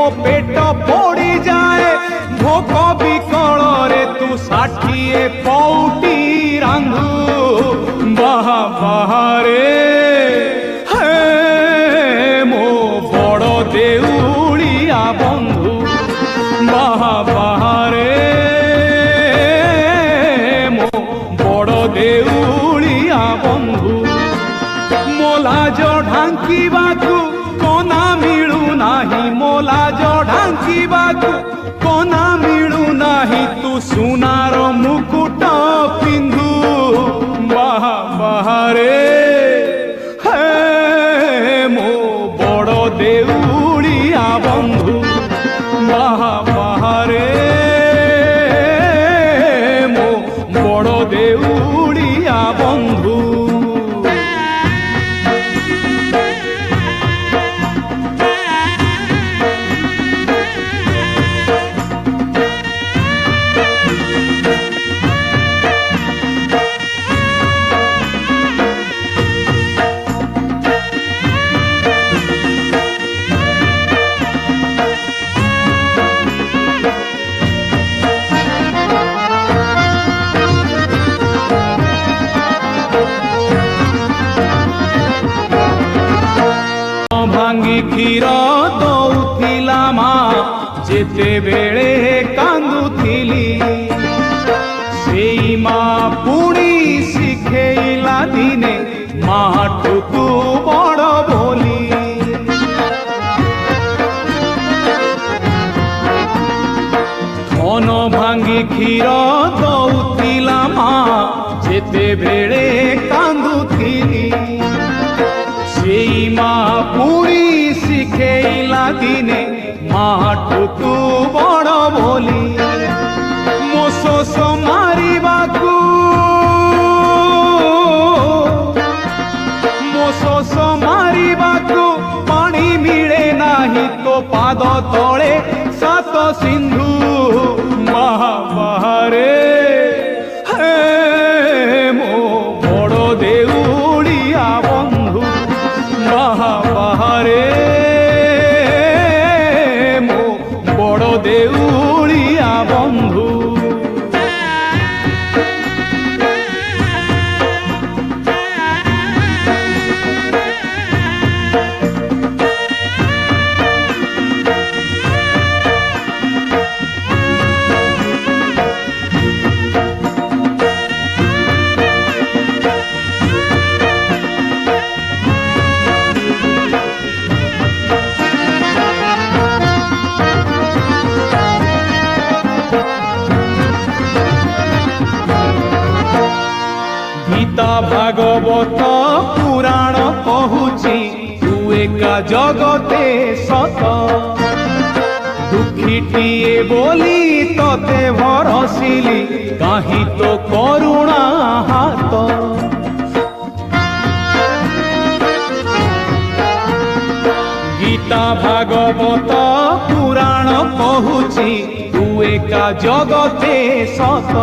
मो पेट पोड़ी जाए भोक विकल रे तू 60 पौटी रांधु बाहा बाहारे हे मो बड़ देउलिया बंधु बाहा बाहारे मो बड़ देउलिया बंधु मोलाज ढांकीबाकू कोना मिलू नाही मोलाज ढांकीबाकू कोना मिलू नाही तू सुनार मुकुट पिंधु बाहा बाहारे हे मो बड़ देउलिया बंधु बाहा बाहारे मो बड़ देउलिया बंधु भांगी क्षीर दौथिला माँ जेते बेले कांदुथिली सेई माँ पुणी शिखेइला दिने माठुकू बड़ बोली धन भांगी क्षीर दौथिला माँ जेते बेले कांदुथिली सेई माँ पुणी शिखेइला दिने माठुकू बड़ बोली मो शोष मारिबाकू मो शोष मारिबाकू पानी मिले नाही तो पाद तले 7 सिंधु बाहा बाहारे हे मो बड़ देउलिया बंधु बाहा बाहारे मो बड़ देउलिया बंधु गीता भागवत पुराण कहूची तू एका जगते सत दुखीटिए बोली तते भरसिली काहि तो करुणा हाथ गीता भागवत पुराण कहूची तू एका जगते सत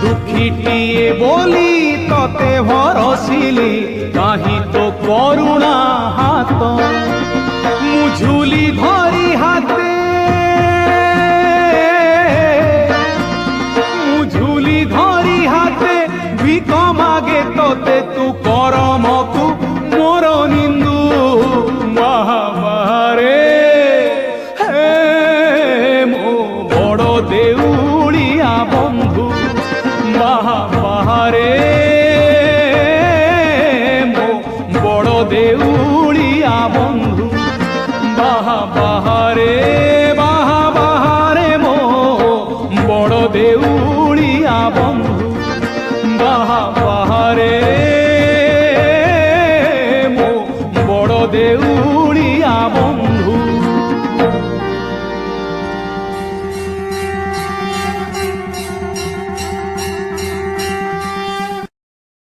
दुखीटिए बोली तते भरसिली काहि तो करुणा हाथ मुझुली धरी हाथे मुझुली धरी हाथे भिक मागे तते तू करमकू मोर निंदु बाहा बाहारे हे मो बड़ देउलिया बंधु बाहा बाहारे मो बड़ देउलिया बंधु बाहा बाहारे मो बड़ देउलिया बंधु बाहा बाहारे।